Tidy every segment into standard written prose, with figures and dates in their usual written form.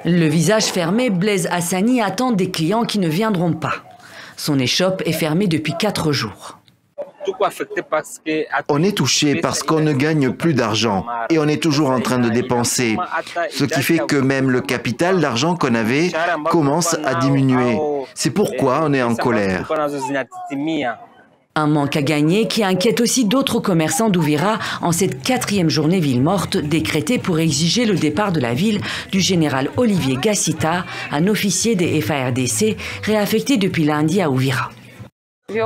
Le visage fermé, Blaise Hassani attend des clients qui ne viendront pas. Son échoppe est fermée depuis 4 jours. On est touché parce qu'on ne gagne plus d'argent et on est toujours en train de dépenser. Ce qui fait que même le capital d'argent qu'on avait commence à diminuer. C'est pourquoi on est en colère. Un manque à gagner qui inquiète aussi d'autres commerçants d'Ouvira en cette 4e journée ville morte décrétée pour exiger le départ de la ville du général Olivier Gassita, un officier des FARDC réaffecté depuis lundi à Ouvira.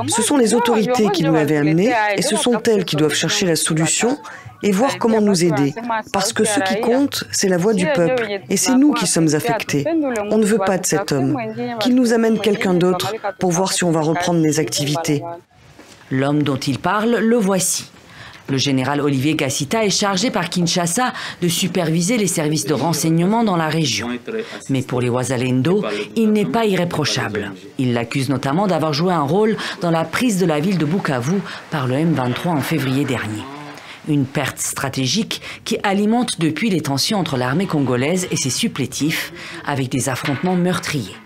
Ce sont les autorités qui nous l'avaient amené et ce sont elles qui doivent chercher la solution et voir comment nous aider. Parce que ce qui compte, c'est la voix du peuple et c'est nous qui sommes affectés. On ne veut pas de cet homme. Qu'il nous amène quelqu'un d'autre pour voir si on va reprendre les activités. L'homme dont il parle, le voici. Le général Olivier Gassita est chargé par Kinshasa de superviser les services de renseignement dans la région. Mais pour les Wazalendo, il n'est pas irréprochable. Il l'accuse notamment d'avoir joué un rôle dans la prise de la ville de Bukavu par le M23 en février dernier. Une perte stratégique qui alimente depuis les tensions entre l'armée congolaise et ses supplétifs, avec des affrontements meurtriers.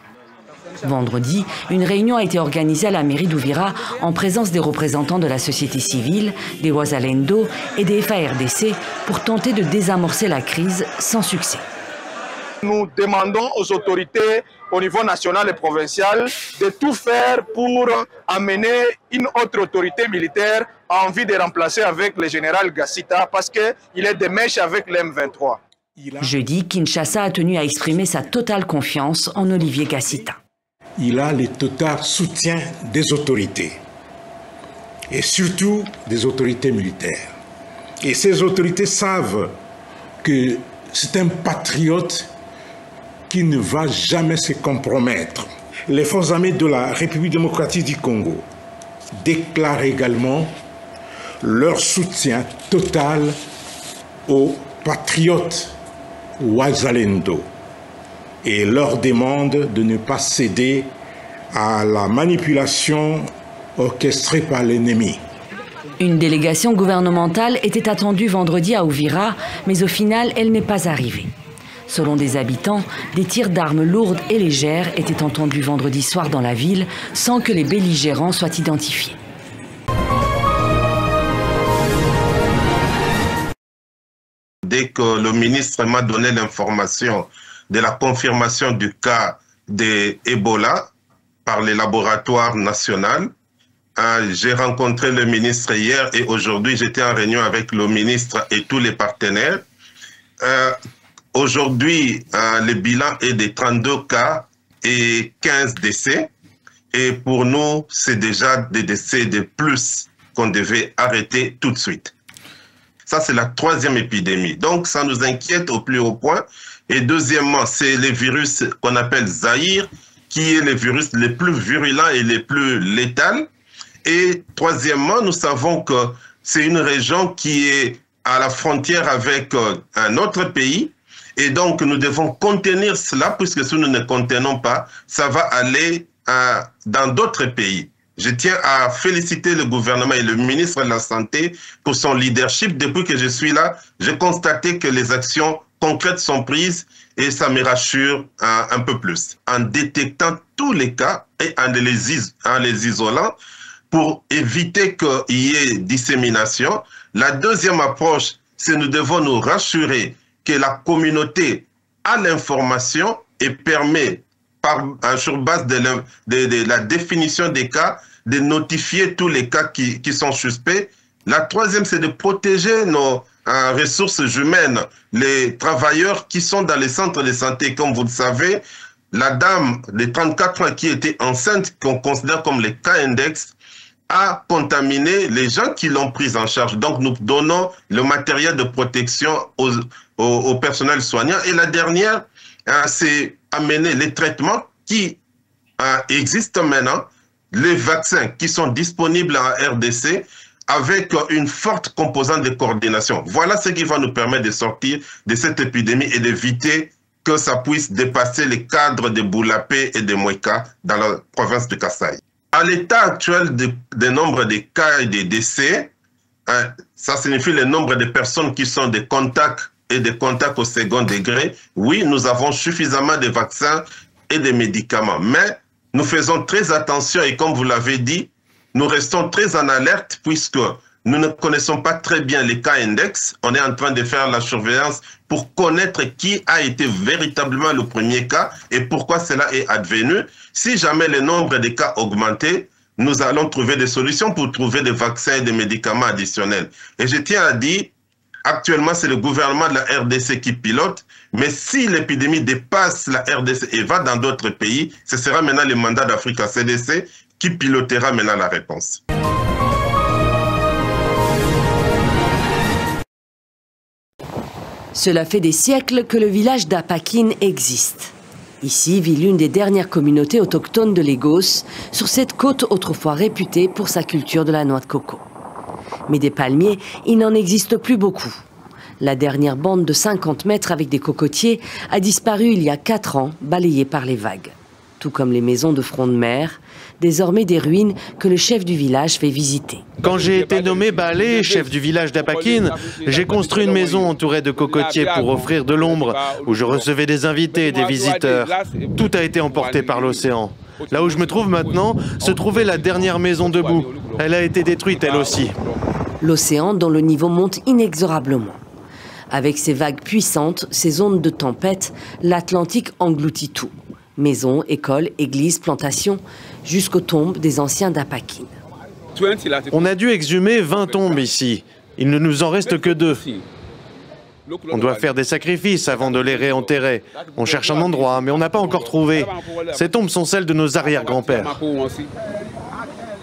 Vendredi, une réunion a été organisée à la mairie d'Ouvira en présence des représentants de la société civile, des Wazalendo et des FARDC pour tenter de désamorcer la crise sans succès. Nous demandons aux autorités au niveau national et provincial de tout faire pour amener une autre autorité militaire à envie de remplacer avec le général Gassita parce qu'il est de mèche avec l'M23. Jeudi, Kinshasa a tenu à exprimer sa totale confiance en Olivier Gassita. Il a le total soutien des autorités, et surtout des autorités militaires. Et ces autorités savent que c'est un patriote qui ne va jamais se compromettre. Les forces armées de la République démocratique du Congo déclarent également leur soutien total aux patriotes Wazalendo et leur demande de ne pas céder à la manipulation orchestrée par l'ennemi. Une délégation gouvernementale était attendue vendredi à Ouvira, mais au final, elle n'est pas arrivée. Selon des habitants, des tirs d'armes lourdes et légères étaient entendus vendredi soir dans la ville sans que les belligérants soient identifiés. Dès que le ministre m'a donné l'information de la confirmation du cas d'Ebola par les laboratoires nationaux, j'ai rencontré le ministre hier et aujourd'hui j'étais en réunion avec le ministre et tous les partenaires. Aujourd'hui, le bilan est de 32 cas et 15 décès. Et pour nous, c'est déjà des décès de plus qu'on devait arrêter tout de suite. Ça, c'est la 3e épidémie. Donc, ça nous inquiète au plus haut point. Et deuxièmement, c'est le virus qu'on appelle Zaïre, qui est le virus le plus virulent et le plus létal. Et troisièmement, nous savons que c'est une région qui est à la frontière avec un autre pays. Et donc, nous devons contenir cela, puisque si nous ne contenons pas, ça va aller dans d'autres pays. Je tiens à féliciter le gouvernement et le ministre de la Santé pour son leadership. Depuis que je suis là, j'ai constaté que les actions concrètes sont prises et ça me rassure un peu plus. En détectant tous les cas et en les isolant pour éviter qu'il y ait dissémination. La deuxième approche, c'est nous devons nous rassurer que la communauté a l'information et permet, sur base de la définition des cas, de notifier tous les cas qui sont suspects. La troisième, c'est de protéger nos ressources humaines, les travailleurs qui sont dans les centres de santé. Comme vous le savez, la dame de 34 ans qui était enceinte, qu'on considère comme les cas index, a contaminé les gens qui l'ont prise en charge. Donc, nous donnons le matériel de protection au personnel soignant. Et la dernière, c'est amener les traitements qui existent maintenant, les vaccins qui sont disponibles en RDC, avec une forte composante de coordination. Voilà ce qui va nous permettre de sortir de cette épidémie et d'éviter que ça puisse dépasser les cadres de Boulapé et de Moueka dans la province de Kasaï. À l'état actuel des nombres de cas et des décès, ça signifie le nombre de personnes qui sont des contacts et des contacts au second degré, oui, nous avons suffisamment de vaccins et de médicaments. Mais nous faisons très attention et comme vous l'avez dit, nous restons très en alerte puisque nous ne connaissons pas très bien les cas index. On est en train de faire la surveillance pour connaître qui a été véritablement le premier cas et pourquoi cela est advenu. Si jamais le nombre de cas augmentait, nous allons trouver des solutions pour trouver des vaccins et des médicaments additionnels. Et je tiens à dire, actuellement, c'est le gouvernement de la RDC qui pilote, mais si l'épidémie dépasse la RDC et va dans d'autres pays, ce sera maintenant le mandat d'Africa CDC qui pilotera maintenant la réponse. Cela fait des siècles que le village d'Apakine existe. Ici vit l'une des dernières communautés autochtones de Lagos, sur cette côte autrefois réputée pour sa culture de la noix de coco. Mais des palmiers, il n'en existe plus beaucoup. La dernière bande de 50 mètres avec des cocotiers a disparu il y a 4 ans, balayée par les vagues. Tout comme les maisons de front de mer, désormais des ruines que le chef du village fait visiter. Quand j'ai été nommé Balé, chef du village d'Apakine, j'ai construit une maison entourée de cocotiers pour offrir de l'ombre, où je recevais des invités et des visiteurs. Tout a été emporté par l'océan. Là où je me trouve maintenant, se trouvait la dernière maison debout. Elle a été détruite elle aussi. L'océan dont le niveau monte inexorablement. Avec ses vagues puissantes, ses ondes de tempête, l'Atlantique engloutit tout. Maisons, écoles, églises, plantations, jusqu'aux tombes des anciens d'Apakine. On a dû exhumer 20 tombes ici. Il ne nous en reste que 2. On doit faire des sacrifices avant de les réenterrer. On cherche un endroit, mais on n'a pas encore trouvé. Ces tombes sont celles de nos arrière-grands-pères.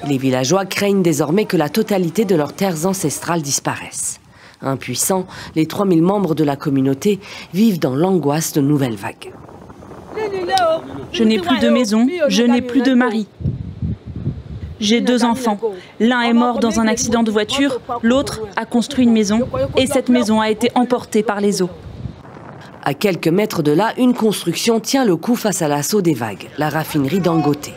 Les villageois craignent désormais que la totalité de leurs terres ancestrales disparaissent. Impuissants, les 3000 membres de la communauté vivent dans l'angoisse de nouvelles vagues. Je n'ai plus de maison, je n'ai plus de mari. J'ai 2 enfants. L'un est mort dans un accident de voiture, l'autre a construit une maison et cette maison a été emportée par les eaux. À quelques mètres de là, une construction tient le coup face à l'assaut des vagues, la raffinerie Dangote.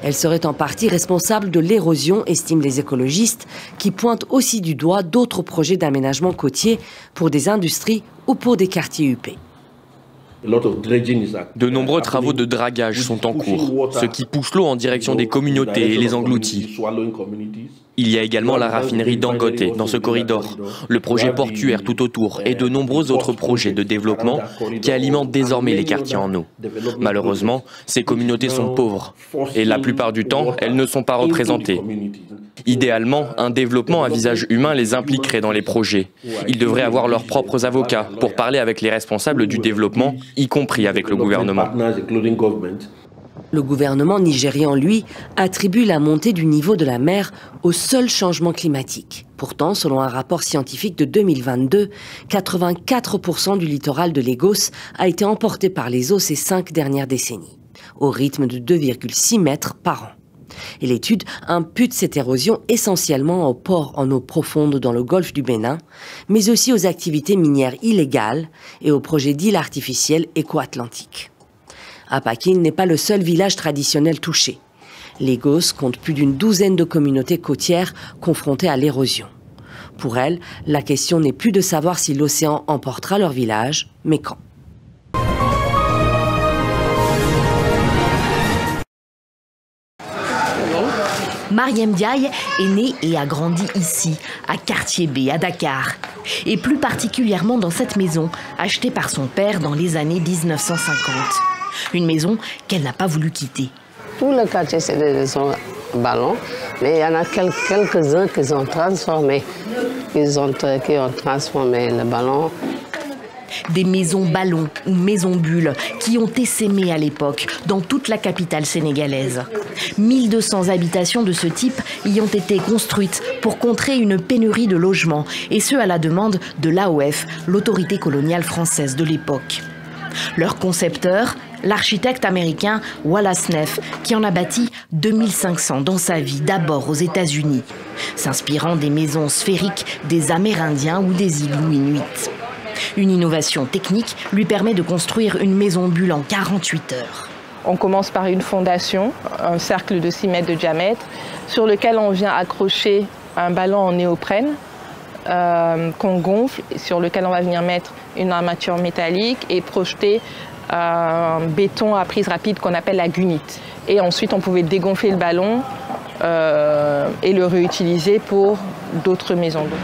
Elle serait en partie responsable de l'érosion, estiment les écologistes, qui pointent aussi du doigt d'autres projets d'aménagement côtier pour des industries ou pour des quartiers huppés. De nombreux travaux de dragage sont en cours, ce qui pousse l'eau en direction des communautés et les engloutit. Il y a également la raffinerie Dangote dans ce corridor, le projet portuaire tout autour et de nombreux autres projets de développement qui alimentent désormais les quartiers en eau. Malheureusement, ces communautés sont pauvres et la plupart du temps, elles ne sont pas représentées. Idéalement, un développement à visage humain les impliquerait dans les projets. Ils devraient avoir leurs propres avocats pour parler avec les responsables du développement, y compris avec le gouvernement. Le gouvernement nigérian, lui, attribue la montée du niveau de la mer au seul changement climatique. Pourtant, selon un rapport scientifique de 2022, 84% du littoral de Lagos a été emporté par les eaux ces 5 dernières décennies, au rythme de 2,6 mètres par an. Et l'étude impute cette érosion essentiellement aux ports en eau profonde dans le golfe du Bénin, mais aussi aux activités minières illégales et aux projets d'îles artificielles éco-atlantiques. Apakine n'est pas le seul village traditionnel touché. Lagos compte plus d'une douzaine de communautés côtières confrontées à l'érosion. Pour elles, la question n'est plus de savoir si l'océan emportera leur village, mais quand. Mariam Diaye est née et a grandi ici, à Quartier B, à Dakar. Et plus particulièrement dans cette maison, achetée par son père dans les années 1950. Une maison qu'elle n'a pas voulu quitter. Tout le quartier, c'est des maisons ballons, mais il y en a quelques-uns qui ont transformé. Qui ont transformé le ballon. Des maisons ballons ou maisons bulles qui ont essaimé à l'époque dans toute la capitale sénégalaise. 1200 habitations de ce type y ont été construites pour contrer une pénurie de logements, et ce à la demande de l'AOF, l'autorité coloniale française de l'époque. Leur concepteur, l'architecte américain Wallace Neff, qui en a bâti 2500 dans sa vie, d'abord aux États-Unis, s'inspirant des maisons sphériques des Amérindiens ou des Igloo Inuits. Une innovation technique lui permet de construire une maison bulle en 48 heures. On commence par une fondation, un cercle de 6 mètres de diamètre, sur lequel on vient accrocher un ballon en néoprène qu'on gonfle, sur lequel on va venir mettre une armature métallique et projeter un béton à prise rapide qu'on appelle la gunite. Et ensuite, on pouvait dégonfler le ballon et le réutiliser pour d'autres maisons d'eau.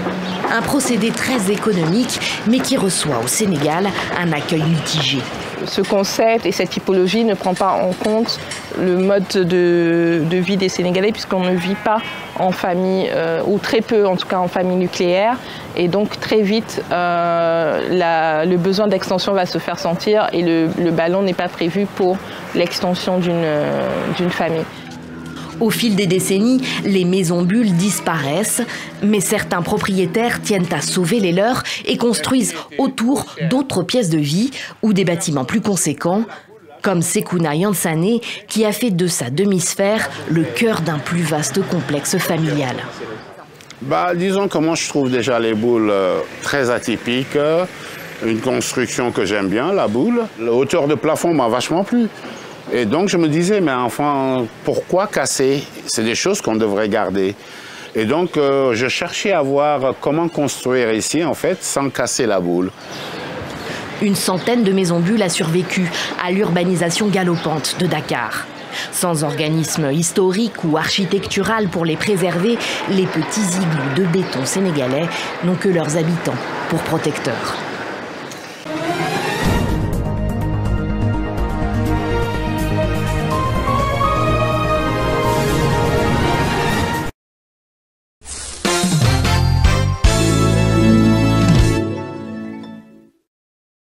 Un procédé très économique, mais qui reçoit au Sénégal un accueil mitigé. Ce concept et cette typologie ne prend pas en compte le mode de vie des Sénégalais, puisqu'on ne vit pas en famille, ou très peu en tout cas en famille nucléaire. Et donc très vite, le besoin d'extension va se faire sentir et le ballon n'est pas prévu pour l'extension d'une famille. Au fil des décennies, les maisons bulles disparaissent, mais certains propriétaires tiennent à sauver les leurs et construisent autour d'autres pièces de vie ou des bâtiments plus conséquents, comme Sekouna Yansane, qui a fait de sa demi-sphère le cœur d'un plus vaste complexe familial. Disons que moi je trouve déjà les boules très atypiques, une construction que j'aime bien, la boule. La hauteur de plafond m'a vachement plu. Et donc je me disais, mais enfin, pourquoi casser? C'est des choses qu'on devrait garder. Et donc je cherchais à voir comment construire ici, en fait, sans casser la boule. Une centaine de maisons bulles a survécu à l'urbanisation galopante de Dakar. Sans organisme historique ou architectural pour les préserver, les petits igloos de béton sénégalais n'ont que leurs habitants pour protecteurs.